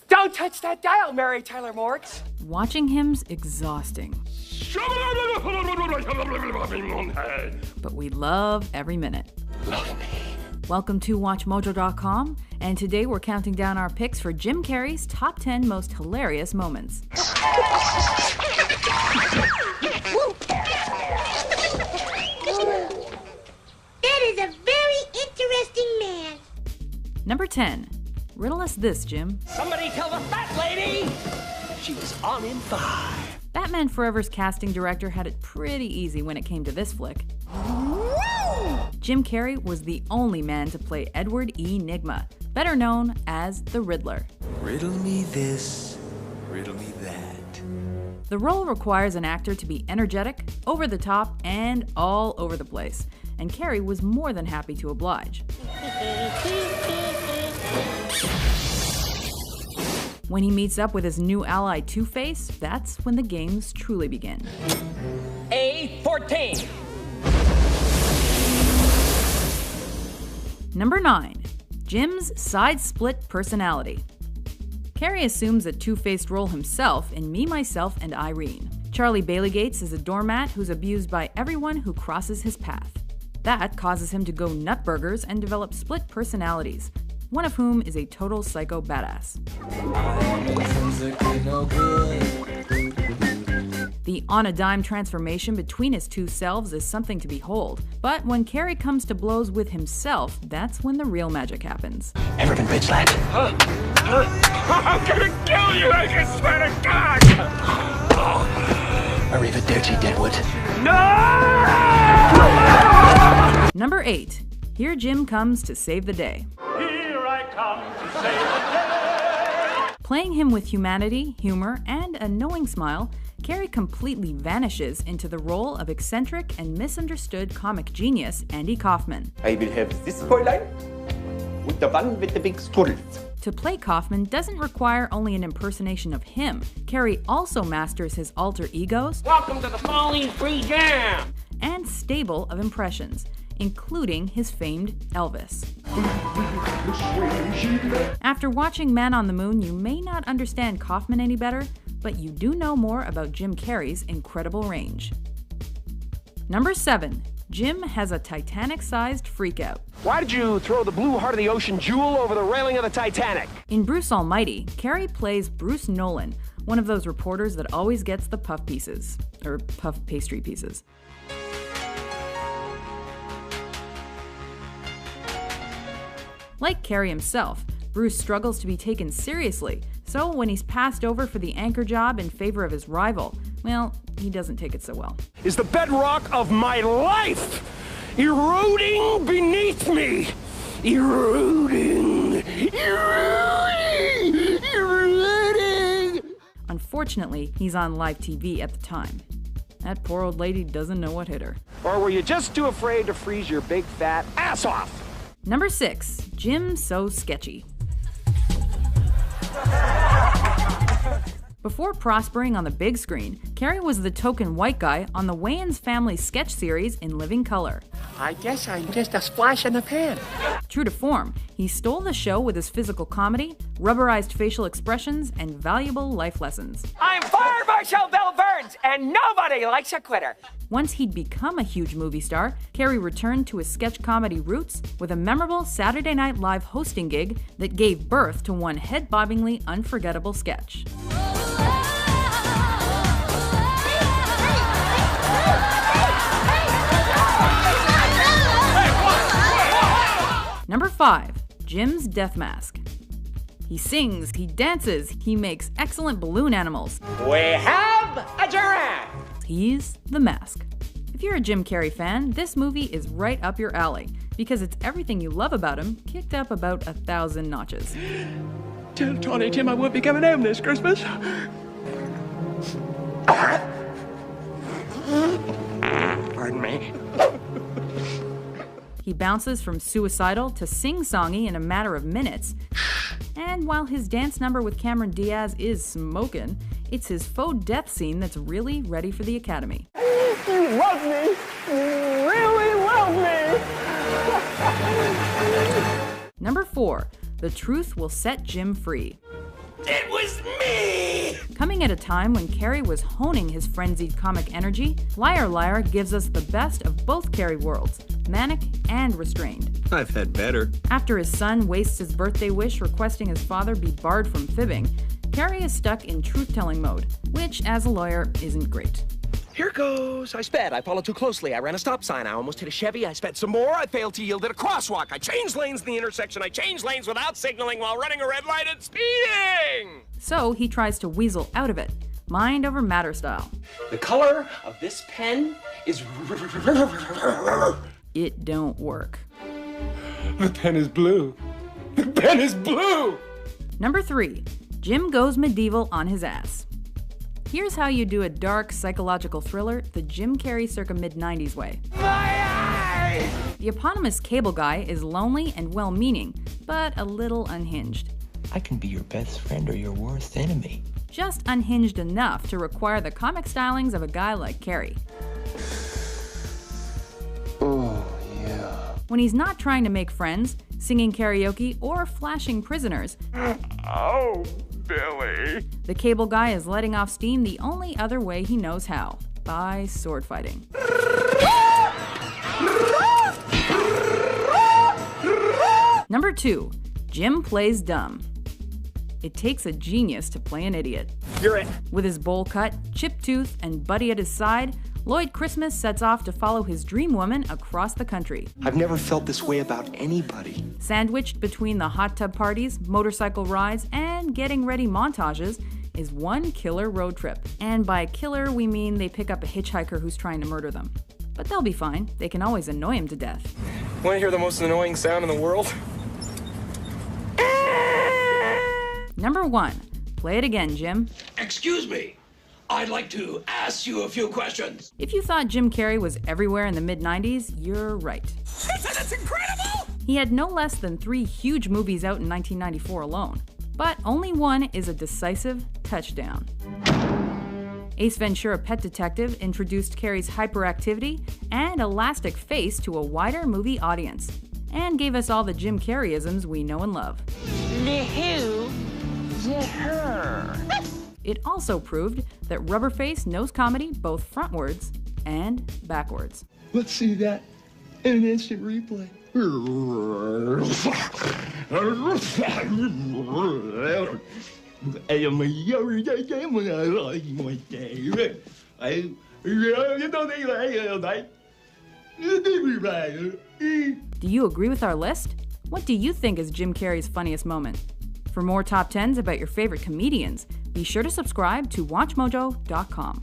Don't touch that dial, Mary Tyler Moritz. Watching him's exhausting. But we love every minute. Love me. Welcome to WatchMojo.com, and today we're counting down our picks for Jim Carrey's top 10 most hilarious moments. That is a very interesting man. Number 10. Riddle us this, Jim. Somebody tell the fat lady she was on in 5. Batman Forever's casting director had it pretty easy when it came to this flick. Jim Carrey was the only man to play Edward E. Nygma, better known as the Riddler. Riddle me this, riddle me that. The role requires an actor to be energetic, over the top, and all over the place, and Carrey was more than happy to oblige. When he meets up with his new ally Two-Face, that's when the games truly begin. A14. Number 9. Jim's side-split personality. Carrey assumes a two-faced role himself in Me, Myself, and Irene. Charlie Baileygates is a doormat who's abused by everyone who crosses his path. That causes him to go nutburgers and develop split personalities, one of whom is a total psycho badass. The on-a-dime transformation between his two selves is something to behold, but when Carrey comes to blows with himself, that's when the real magic happens. Ever been bitch slapped? I'm gonna kill you, I can swear to God! Arrivederci, Deadwood. No! Number 8. Here Jim comes to save the day. Here I come to save the day! Playing him with humanity, humor, and a knowing smile, Carrey completely vanishes into the role of eccentric and misunderstood comic genius Andy Kaufman. I will have this toyline with the one with the big strudels. To play Kaufman doesn't require only an impersonation of him. Carrey also masters his alter egos. Welcome to the Falling Free Jam! And stable of impressions, including his famed Elvis. After watching Man on the Moon, you may not understand Kaufman any better, but you do know more about Jim Carrey's incredible range. Number 7. Jim has a Titanic-sized freakout. Why did you throw the blue heart of the ocean jewel over the railing of the Titanic? In Bruce Almighty, Carrey plays Bruce Nolan, one of those reporters that always gets the puff pieces, or puff pastry pieces. Like Carrey himself, Bruce struggles to be taken seriously, so when he's passed over for the anchor job in favor of his rival, well, he doesn't take it so well. Is the bedrock of my life eroding beneath me? Eroding. Unfortunately, he's on live TV at the time. That poor old lady doesn't know what hit her. Or were you just too afraid to freeze your big fat ass off? Number 6. Jim So Sketchy. Before prospering on the big screen, Carrey was the token white guy on the Wayans family sketch series In Living Color. I guess I'm just a splash in the pan. True to form, he stole the show with his physical comedy, rubberized facial expressions, and valuable life lessons. I'm Fire Marshal Bill Burns, and nobody likes a quitter. Once he'd become a huge movie star, Carrey returned to his sketch comedy roots with a memorable Saturday Night Live hosting gig that gave birth to one head-bobbingly unforgettable sketch. Number 5. Jim's Death Mask. He sings, he dances, he makes excellent balloon animals. We have a giraffe! He's the Mask. If you're a Jim Carrey fan, this movie is right up your alley, because it's everything you love about him kicked up about 1,000 notches. Tell Tony Tim I won't be coming home this Christmas. Pardon me. He bounces from suicidal to sing-songy in a matter of minutes. And while his dance number with Cameron Diaz is smokin', it's his faux death scene that's really ready for the Academy. You love me! You really love me! Number 4. The truth will set Jim free. It was me! Coming at a time when Carey was honing his frenzied comic energy, Liar Liar gives us the best of both Carey worlds, manic and restrained. I've had better. After his son wastes his birthday wish requesting his father be barred from fibbing, Carey is stuck in truth-telling mode, which, as a lawyer, isn't great. Here goes. I sped. I followed too closely. I ran a stop sign. I almost hit a Chevy. I sped some more. I failed to yield at a crosswalk. I changed lanes in the intersection. I changed lanes without signaling while running a red light and speeding. So he tries to weasel out of it, mind over matter style. The color of this pen is... It don't work. The pen is blue. The pen is blue! Number 3. Jim goes medieval on his ass. Here's how you do a dark psychological thriller the Jim Carrey circa mid-90s way. My eye! The eponymous cable guy is lonely and well-meaning, but a little unhinged. I can be your best friend or your worst enemy. Just unhinged enough to require the comic stylings of a guy like Carey. Oh, yeah. When he's not trying to make friends, singing karaoke, or flashing prisoners, Oh, Billy. the cable guy is letting off steam the only other way he knows how, by sword fighting. Number 2. Jim plays dumb. It takes a genius to play an idiot. You're it. With his bowl cut, chipped tooth, and Buddy at his side, Lloyd Christmas sets off to follow his dream woman across the country. I've never felt this way about anybody. Sandwiched between the hot tub parties, motorcycle rides, and getting ready montages is one killer road trip. And by killer, we mean they pick up a hitchhiker who's trying to murder them. But they'll be fine. They can always annoy him to death. Want to hear the most annoying sound in the world? Number 1. Play it again, Jim. Excuse me. I'd like to ask you a few questions. If you thought Jim Carrey was everywhere in the mid-90s, you're right. That's incredible! He had no less than 3 huge movies out in 1994 alone. But only one is a decisive touchdown. Ace Ventura: Pet Detective introduced Carrey's hyperactivity and elastic face to a wider movie audience, and gave us all the Jim Carreyisms we know and love. The who? The her. It also proved that Rubberface knows comedy both frontwards and backwards. Let's see that in an instant replay. Do you agree with our list? What do you think is Jim Carrey's funniest moment? For more top 10s about your favorite comedians, be sure to subscribe to WatchMojo.com.